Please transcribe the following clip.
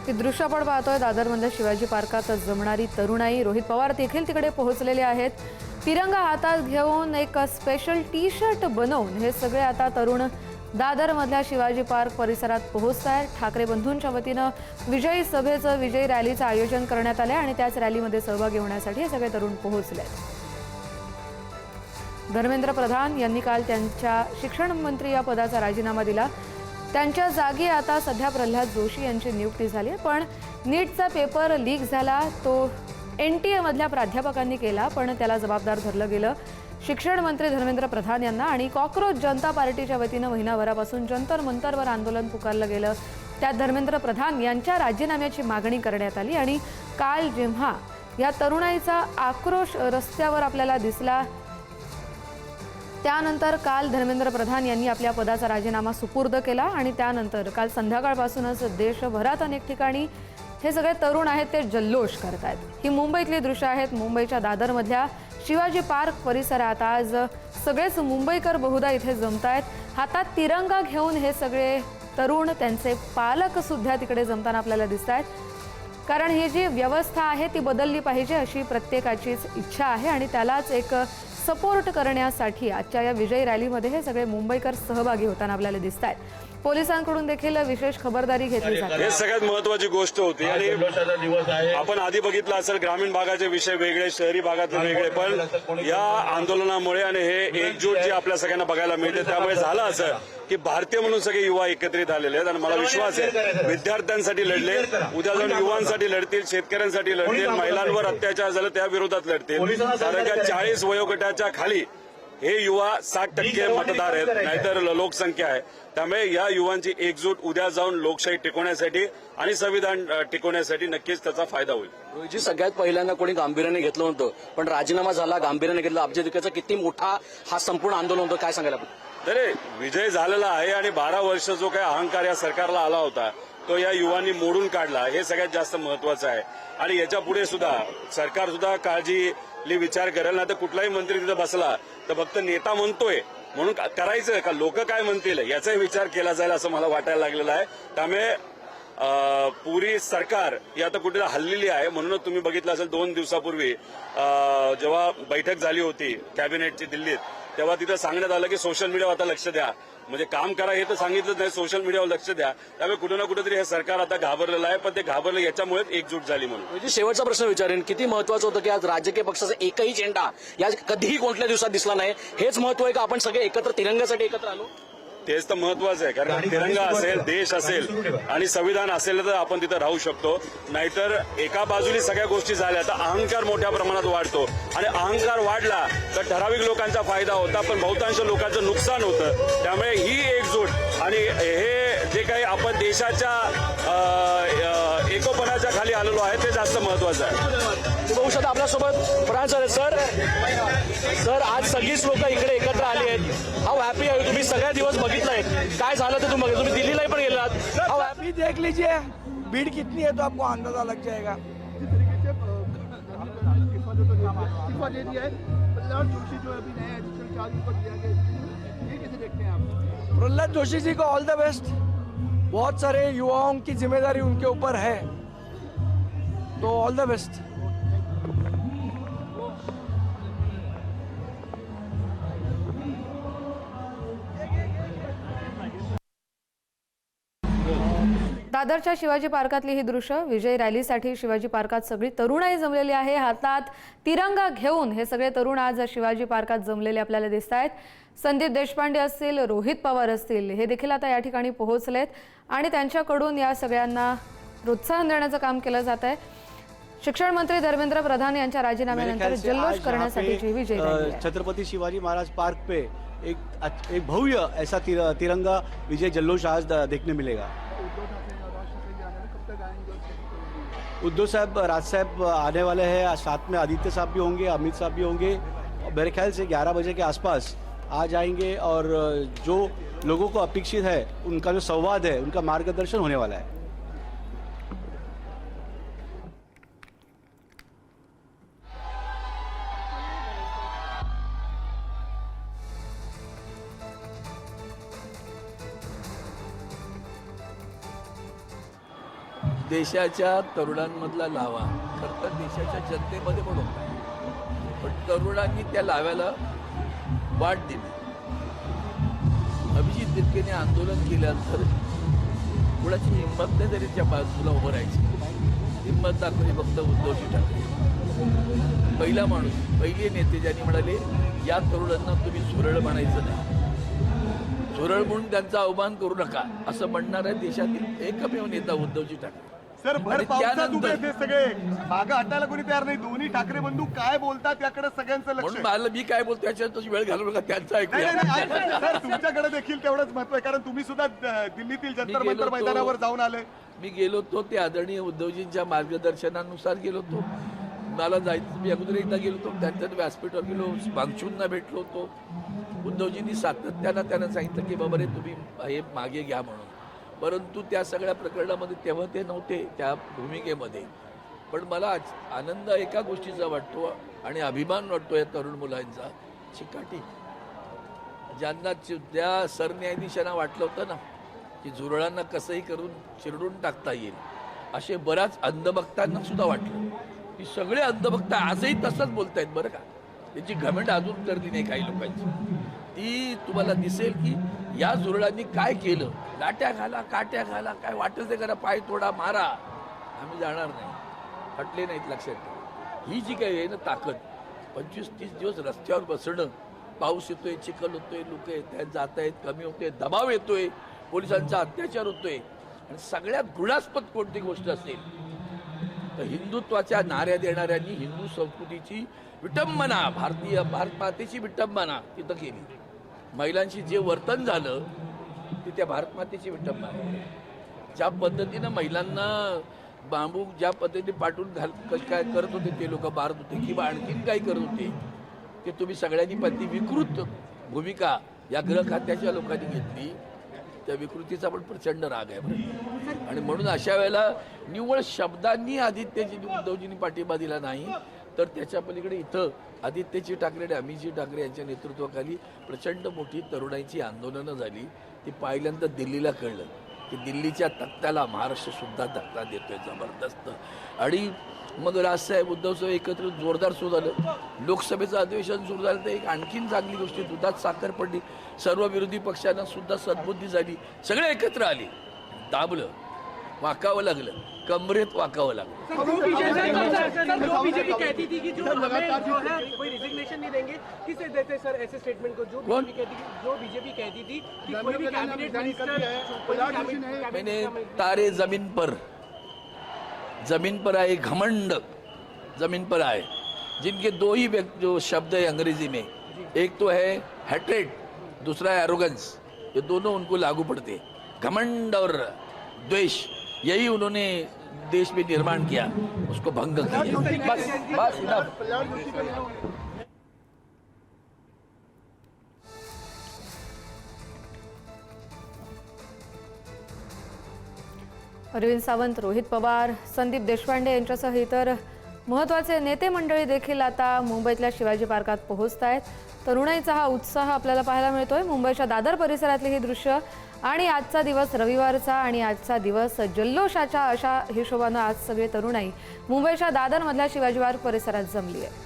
ही दृश्य आपण पाहतोय दादरमध्ये शिवाजी पार्कात जमणारी तरुणाई. रोहित पवार देखील तिकडे पोहोचलेले आहेत. तिरंगा हातात घेऊन एक स्पेशल टी शर्ट बनवून हे सगळे आता तरुण दादरमधल्या शिवाजी पार्क परिसरात पोहोचतायत. ठाकरे बंधूंच्या वतीनं विजयी सभेचं विजयी रॅलीचं आयोजन करण्यात आले आणि त्याच रॅलीमध्ये सहभागी होण्यासाठी हे सगळे तरुण पोहोचले. धर्मेंद्र प्रधान यांनी काल त्यांच्या शिक्षण मंत्री या पदाचा राजीनामा दिला. त्यांच्या जागी आता सध्या प्रल्हाद जोशी यांची नियुक्ती झाली आहे. पण नीटचा पेपर लीक झाला तो NTA मधल्या प्राध्यापकांनी केला, पण त्याला जबाबदार धरलं गेलं. शिक्षण मंत्री धर्मेंद्र प्रधान यांना आणि कॉकरोच जनता पार्टीच्या वतीनं महिनाभरापासून जंतर मंतरवर आंदोलन पुकारलं गेलं. त्यात धर्मेंद्र प्रधान यांच्या राजीनाम्याची मागणी करण्यात आली आणि काल जेव्हा या तरुणाईचा आक्रोश रस्त्यावर आपल्याला दिसला त्यानंतर काल धर्मेंद्र प्रधान यांनी आपल्या पदाचा राजीनामा सुपूर्द केला आणि त्यानंतर काल संध्याकाळपासूनच देशभरात अनेक ठिकाणी हे सगळे तरुण आहेत ते जल्लोष करतायत. ही मुंबईतली दृश्य आहेत. मुंबईच्या दादरमधल्या शिवाजी पार्क परिसरात आज सगळेच मुंबईकर बहुधा इथे जमतायत. हातात तिरंगा घेऊन हे सगळे तरुण त्यांचे पालक सुद्धा तिकडे जमताना आपल्याला दिसतायत. कारण ही जी व्यवस्था आहे ती बदलली पाहिजे अशी प्रत्येकाचीच इच्छा आहे आणि त्यालाच एक सपोर्ट करण्यासाठी आजच्या या विजयी रॅलीमध्ये हे सगळे मुंबईकर सहभागी होताना आपल्याला दिसतायत. पोलिसांकडून देखील विशेष खबरदारी घेतली जाते. हे सगळ्यात महत्त्वाची गोष्ट होती आणि आपण आधी बघितलं असेल ग्रामीण भागाचे विषय वेगळे, शहरी भागातले वेगळे, पण या आंदोलनामुळे आणि हे एकजूट जी आपल्या सगळ्यांना बघायला मिळते त्यामुळे झालं असं की भारतीय म्हणून सगळे युवा एकत्रित आलेले आहेत आणि मला विश्वास आहे विद्यार्थ्यांसाठी लढले, उद्या जाऊन युवांसाठी लढतील, शेतकऱ्यांसाठी लढतील, महिलांवर अत्याचार झाला त्या विरोधात लढतील. कारण का 40 वयोगटाच्या खाली हे युवा 60% मतदार आहेत, नाहीतर लोकसंख्या आहे. त्यामुळे या युवांची एकजूट उद्या जाऊन लोकशाही टिकवण्यासाठी आणि संविधान टिकवण्यासाठी नक्कीच त्याचा फायदा होईल. रोहितजी, सगळ्यात पहिल्यांदा कोणी गांभीर्याने घेतलं होतं, पण राजीनामा झाला, गांभीर्याने घेतला. अब्जाधिकाचा किती मोठा हा संपूर्ण आंदोलन होतं, काय सांगायला आपण? तरी विजय झालेला आहे आणि 12 वर्ष जो काही अहंकार या सरकारला आला होता तो या युवांनी मोडून काढला, हे सगळ्यात जास्त महत्वाचं आहे. आणि याच्या पुढे सुद्धा सरकार सुद्धा काळजीने विचार करेल. ना तर कुठलाही मंत्री तिथं बसला तर फक्त नेता म्हणतोय म्हणून करायचं का, लोक काय म्हणतील याचाही विचार केला जाईल असं मला वाटायला लागलेलं आहे. त्यामुळे पुरी सरकार ही आता कुठे हल्लेली आहे. म्हणूनच तुम्ही बघितलं असेल 2 दिवसापूर्वी जेव्हा बैठक झाली होती कॅबिनेटची दिल्लीत, तेव्हा तिथं सांगण्यात आलं की सोशल मीडियावर आता लक्ष द्या. म्हणजे काम करा हे तर सांगितलंच नाही, सोशल मीडियावर लक्ष द्या. त्यामुळे कुठे ना कुठेतरी हे सरकार आता घाबरलेलं आहे, पण ते घाबरलं याच्यामुळेच एकजूट झाली. म्हणून शेवटचा प्रश्न विचारेन, किती महत्वाचं होतं की आज राजकीय पक्षाचा एकही झेंडा या कधीही कोणत्या दिवसात दिसला नाही, हेच महत्व आहे का आपण सगळे एकत्र तिरंगासाठी एकत्र आलो? तेच तर महत्वाचं आहे. कारण तिरंगा असेल, देश असेल आणि संविधान असेल तर आपण तिथं राहू शकतो. नाहीतर एका बाजूने सगळ्या गोष्टी झाल्या तर अहंकार मोठ्या प्रमाणात वाढतो आणि अहंकार वाढला तर ठराविक लोकांचा फायदा होता, पण बहुतांश लोकांचं नुकसान होतं. त्यामुळे ही एकजूट आणि हे जे काही आपण देशाच्या एकोपणाच्या खाली आलेलो आहे ते जास्त महत्वाचं आहे. बघू शकता आपल्यासोबत फरान सर आज सगळीच लोक इकडे एकत्र आली आहेत. हाऊ हॅपी आहे तुम्ही? सगळे दिवस बघितलंय काय झालं ते तुम्ही दिल्लीलाही पण गेलात. How happy? देख लीजिए भीड़ कितनी है तो आपको अंदाजा लग जाएगा. प्रहलाद जोशी जी को ऑल द बेस्ट. बहुत सारे युवाओं की जिम्मेदारी उनके ऊपर है, तो ऑल द बेस्ट. दादरच्या शिवाजी पार्कातली ही दृश्य. विजय रॅलीसाठी शिवाजी पार्कात सगळी तरुणाई जमलेली आहे. हातात तिरंगा घेऊन हे सगळे तरुण आज शिवाजी पार्कात जमलेले आपल्याला दिसत आहेत. संदीप देशपांडे असतील, रोहित पवार असतील, हे देखील आता या ठिकाणी पोहोचलेत आणि त्यांच्याकडून या सगळ्यांना प्रोत्साहन देण्याचं काम केलं जात आहे. शिक्षण मंत्री धर्मेंद्र प्रधान यांच्या राजीनाम्यानंतर जल्लोष करण्यासाठीची विजय रॅली आहे. छत्रपति शिवाजी महाराज पार्क पे एक भव्य ऐसा तिरंगा विजय जल्लोष आज देखने मिलेगा. उद्धव साहब, राज साहब आने वाले हैं, साथ में आदित्य साहब भी होंगे, अमित साहब भी होंगे. मेरे ख्याल से 11 बजे के आसपास आ जाएंगे और जो लोगों को अपेक्षित है उनका जो संवाद है उनका मार्गदर्शन होने वाला है. देशाच्या तरुणांमधला लावा खरं तर देशाच्या जनतेमध्ये पण होता, पण तरुणांनी त्या लाव्याला वाट दिली. अभिजित तिरकेने आंदोलन केल्यानंतर कुणाची हिंमत नाही तरी त्या बाजूला उभं राहायची. हिंमत दाखवली फक्त उद्धवजी ठाकरे, पहिला माणूस, पहिले नेते ज्यांनी म्हणाले या तरुणांना तुम्ही झुरळ म्हणायचं नाही, झुरळ म्हणून त्यांचा अवमान करू नका असं म्हणणारा देशातील एकमेव नेता उद्धवजी ठाकरे. सर भर पावसात उभे ते सगळे मागं हटायला कोणी तयार नाही. दोन्ही ठाकरे बंधू काय बोलतात याकडे सगळ्यांचं लक्ष म्हणून आहे. मला मी काय बोलतो याच्यात तुझी वेळ घालू नका, त्यांचं नाही, ऐकूया. नाही, नाही, सर तुमच्याकडे देखील तेवढंच महत्व आहे कारण तुम्ही सुद्धा दिल्लीतील जंतर गेलो मंतर तो- मैदानावर जाऊन आले. मी गेलो होतो ते आदरणीय उद्धवजींच्या मार्गदर्शनानुसार गेलो होतो. मला जायचं, मी अगोदर एकदा गेलो होतो, त्यानंतर व्यासपीठावर गेलो, बांगचूंना भेटलो होतो. उद्धवजींनी सातत्यानं त्यांना सांगितलं की बाबा रे तुम्ही हे मागे घ्या म्हणून, परंतु त्या सगळ्या प्रकरणामध्ये तेव्हा ते नव्हते त्या भूमिकेमध्ये. पण मला आनंद एका गोष्टीचा वाटतो आणि अभिमान वाटतो या तरुण मुलांचा, चिकाटी. ज्यांना त्या सरन्यायाधीशांना वाटलं होतं ना की झुरळांना कसंही करून चिरडून टाकता येईल, असे बऱ्याच अंधभक्तांना सुद्धा वाटलं की सगळे अंधभक्त आजही तसंच बोलतायत बरं का. त्याची घमंड अजून करली नाही काही लोकांची. ती तुम्हाला दिसेल की या झुरळांनी काय केलं, लाट्या घाला, काट्या घाला, काय वाटेल ते करा, पाय तोडा, मारा, आम्ही जाणार नाही, हटले नाहीत. लक्षात ठेवा, ही जी काही आहे ना ताकद, 25-30 दिवस रस्त्यावर बसणं, पाऊस येतोय, चिखल होतोय, लोक येत आहेत, जात आहेत, कमी होतोय, दबाव येतोय, पोलिसांचा अत्याचार होतोय, आणि सगळ्यात घृणास्पद कोणती गोष्ट असेल तर हिंदुत्वाच्या नाऱ्या देणाऱ्यांनी हिंदू संस्कृतीची विटंबना, भारत मातेची विटंबना तिथं केली. महिलांशी जे वर्तन झालं ते त्या भारत मातेची विटंबना. ज्या पद्धतीनं महिलांना बांबू ज्या पद्धतीने पाठवून काय करत होते ते लोक मारत होते किंवा आणखीन काय करत होते ते तुम्ही सगळ्यांनी पण ती विकृत भूमिका या गृह खात्याच्या लोकांनी घेतली. त्या विकृतीचा पण प्रचंड राग आहे बरं. आणि म्हणून अशा वेळेला निव्वळ शब्दांनी आदित्यजी उद्धवजींनी पाठिंबा दिला नाही, तर त्याच्या पलीकडे इथं आदित्यजी ठाकरे आणि अमितजी ठाकरे यांच्या नेतृत्वाखाली प्रचंड मोठी तरुणाईची आंदोलनं झाली. ती पाहिल्यानंतर दिल्लीला कळलं की दिल्लीच्या तख्त्याला महाराष्ट्र सुद्धा धक्का देतोय जबरदस्त. आणि मग राजसाहेब उद्धवसाहेब एकत्र जोरदार सुरू झालं. लोकसभेचं अधिवेशन सुरू झालं तर एक आणखीन चांगली गोष्टी, दुधात साखर पडली. सर्व विरोधी पक्षांना सुद्धा सद्बुद्धी झाली, सगळे एकत्र आले, दाबलं, वाकावं लागलं, कमरेत वाकावं लागलं. जो बीजेपी कहती थी कि जो हमें जो है कोई रिजिग्नेशन नहीं देंगे, किसे देते सर ऐसे स्टेटमेंट को? जो बीजेपी कहती थी कि कोई भी कैबिनेट मिनिस्टर, मैंने तारे जमीन पर आए, घमंड जमीन पर आए, जिनके दो ही जो शब्द है अंग्रेजी में, एक तो है हैट्रेड, दूसरा है एरोगेंस. ये दोनों उनको लागू पड़ते. घमंड और द्वेष, यही उन्होंने देश में निर्माण किया, उसको भंग किया. बस इनफ. अरविंद सावंत, रोहित पवार, संदीप देशपांडे यांच्यासह इतर महत्त्वाचे नेते मंडळी देखील आता मुंबईतल्या शिवाजी पार्कात पोहोचत आहेत. तरुणाईचा हा उत्साह आपल्याला पाहायला मिळतोय. मुंबईच्या दादर परिसरातली ही दृश्य आणि आजचा दिवस रविवारचा आणि आजचा दिवस जल्लोषाच्या अशा हिशोबानं आज सगळे तरुणाई मुंबईच्या दादरमधल्या शिवाजी पार्क परिसरात जमली आहे.